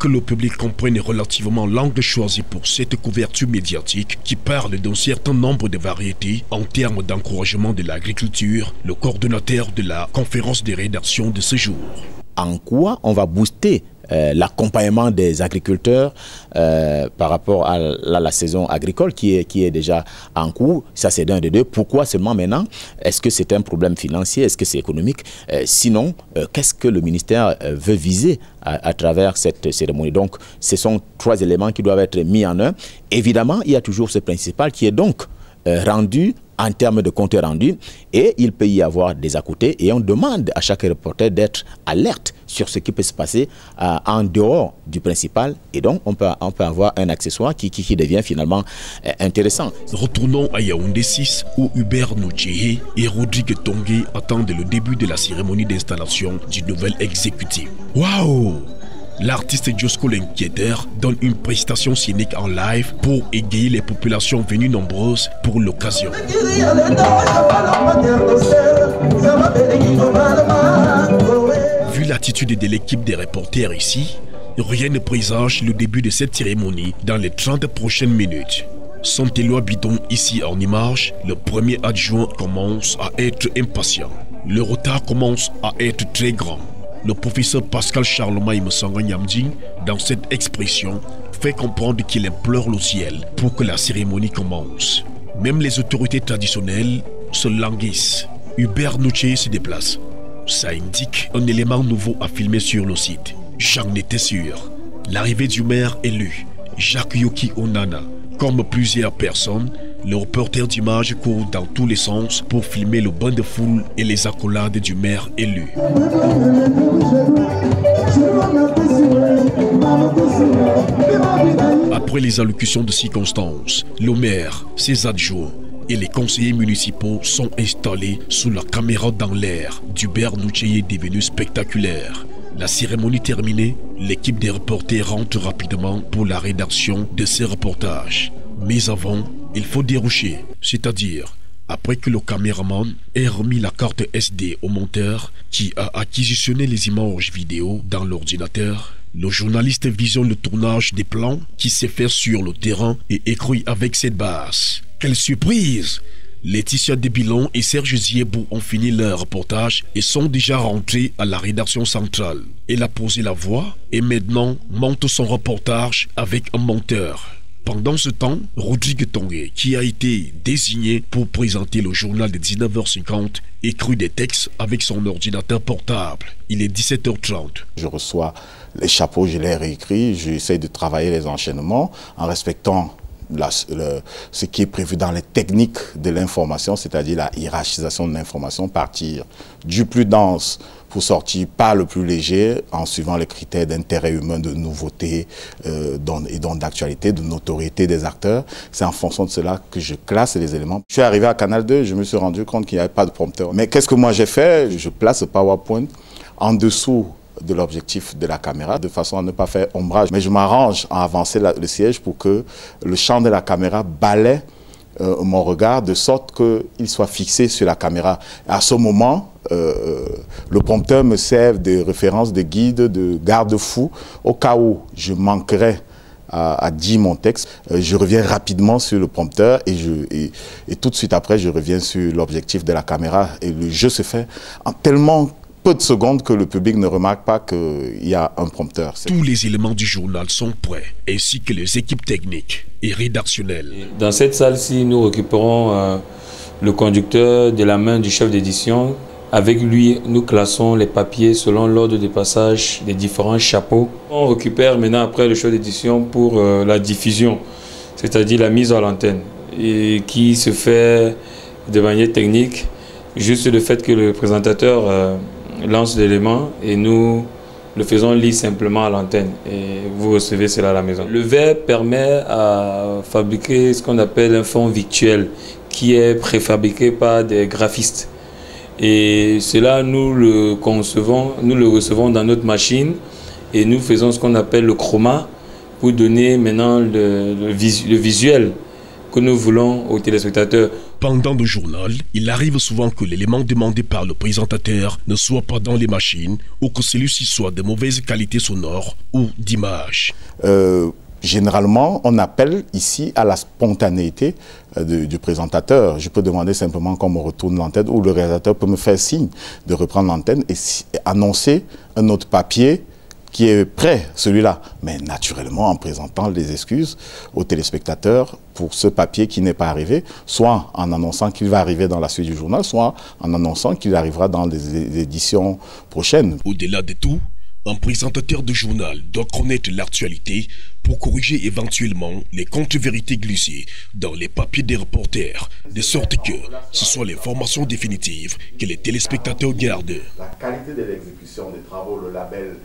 que le public comprenne relativement l'angle choisi pour cette couverture médiatique qui parle d'un certain nombre de variétés en termes d'encouragement de l'agriculture, le coordonnateur de la conférence de rédaction de ce jour. En quoi on va booster l'accompagnement des agriculteurs par rapport à la saison agricole qui est déjà en cours. Ça, c'est d'un des deux. Pourquoi seulement maintenant? Est-ce que c'est un problème financier? Est-ce que c'est économique? Sinon, qu'est-ce que le ministère veut viser à travers cette cérémonie? Donc, ce sont trois éléments qui doivent être mis en œuvre. Évidemment, il y a toujours ce principal qui est donc rendu en termes de compte rendu, et il peut y avoir des à-côtés, et on demande à chaque reporter d'être alerte sur ce qui peut se passer en dehors du principal, et donc on peut avoir un accessoire qui devient finalement intéressant. Retournons à Yaoundé 6 où Hubert Noutchéhé et Rodrigue Tongué attendent le début de la cérémonie d'installation du nouvel exécutif. Waouh! L'artiste Josco l'inquiéteur donne une prestation scénique en live pour égayer les populations venues nombreuses pour l'occasion. Vu l'attitude de l'équipe des reporters ici, rien ne présage le début de cette cérémonie dans les 30 prochaines minutes. Santellois Bidon ici en image, le premier adjoint commence à être impatient. Le retard commence à être très grand. Le professeur Pascal Charlemagne Msanga Nyamding, dans cette expression, fait comprendre qu'il implore le ciel pour que la cérémonie commence. Même les autorités traditionnelles se languissent. Hubert Noutchéhé se déplace. Ça indique un élément nouveau à filmer sur le site. J'en étais sûr. L'arrivée du maire élu, Jacques Yoki Onana. Comme plusieurs personnes, le reporter d'images court dans tous les sens pour filmer le bain de foule et les accolades du maire élu. Après les allocutions de circonstances, le maire, ses adjoints et les conseillers municipaux sont installés sous la caméra dans l'air d'Hubert Noutchéhé devenu spectaculaire. La cérémonie terminée, l'équipe des reporters rentre rapidement pour la rédaction de ces reportages. Mais avant, il faut dérocher, c'est-à-dire après que le caméraman ait remis la carte SD au monteur qui a acquisitionné les images vidéo dans l'ordinateur, le journaliste visionne le tournage des plans qui s'est fait sur le terrain et écrit avec cette base. Quelle surprise! Laetitia Debilon et Serge Ziebou ont fini leur reportage et sont déjà rentrés à la rédaction centrale. Elle a posé la voix et maintenant monte son reportage avec un monteur. Pendant ce temps, Rodrigue Tongué, qui a été désigné pour présenter le journal de 19h50, écrit des textes avec son ordinateur portable. Il est 17h30. Je reçois les chapeaux, je les réécris, j'essaie de travailler les enchaînements en respectant ce qui est prévu dans les techniques de l'information, c'est-à-dire la hiérarchisation de l'information, partir du plus dense pour sortir par le plus léger en suivant les critères d'intérêt humain, de nouveauté et donc d'actualité, de notoriété des acteurs. C'est en fonction de cela que je classe les éléments. Je suis arrivé à Canal 2, je me suis rendu compte qu'il n'y avait pas de prompteur. Mais qu'est-ce que moi j'ai fait? Je place le PowerPoint en dessous de l'objectif de la caméra, de façon à ne pas faire ombrage. Mais je m'arrange à avancer le siège pour que le champ de la caméra balaie mon regard, de sorte qu'il soit fixé sur la caméra. À ce moment, le prompteur me sert de référence, de guide, de garde-fou. Au cas où je manquerais à dire mon texte, je reviens rapidement sur le prompteur et tout de suite après, je reviens sur l'objectif de la caméra. Et le jeu se fait en tellement peu de secondes que le public ne remarque pas qu'il y a un prompteur. Tous les éléments du journal sont prêts, ainsi que les équipes techniques et rédactionnelles. Dans cette salle-ci, nous récupérons le conducteur de la main du chef d'édition. Avec lui, nous classons les papiers selon l'ordre de passage des différents chapeaux. On récupère maintenant après le chef d'édition pour la diffusion, c'est-à-dire la mise à l'antenne, et qui se fait de manière technique, juste le fait que le présentateur lance l'élément et nous le faisons lire simplement à l'antenne et vous recevez cela à la maison. Le verre permet à fabriquer ce qu'on appelle un fond virtuel qui est préfabriqué par des graphistes. Et cela, nous le concevons, nous le recevons dans notre machine et nous faisons ce qu'on appelle le chroma pour donner maintenant le visuel que nous voulons aux téléspectateurs. Pendant le journal, il arrive souvent que l'élément demandé par le présentateur ne soit pas dans les machines ou que celui-ci soit de mauvaise qualité sonore ou d'image. Généralement, on appelle ici à la spontanéité du présentateur. Je peux demander simplement qu'on me retourne l'antenne ou le réalisateur peut me faire signe de reprendre l'antenne et annoncer un autre papier qui est prêt, celui-là. Mais naturellement, en présentant les excuses aux téléspectateurs pour ce papier qui n'est pas arrivé, soit en annonçant qu'il va arriver dans la suite du journal, soit en annonçant qu'il arrivera dans les éditions prochaines. Au-delà de tout, un présentateur de journal doit connaître l'actualité pour corriger éventuellement les contre-vérités glissées dans les papiers des reporters, de sorte que ce soit l'information définitive que les téléspectateurs gardent. La qualité de l'exécution des travaux, le label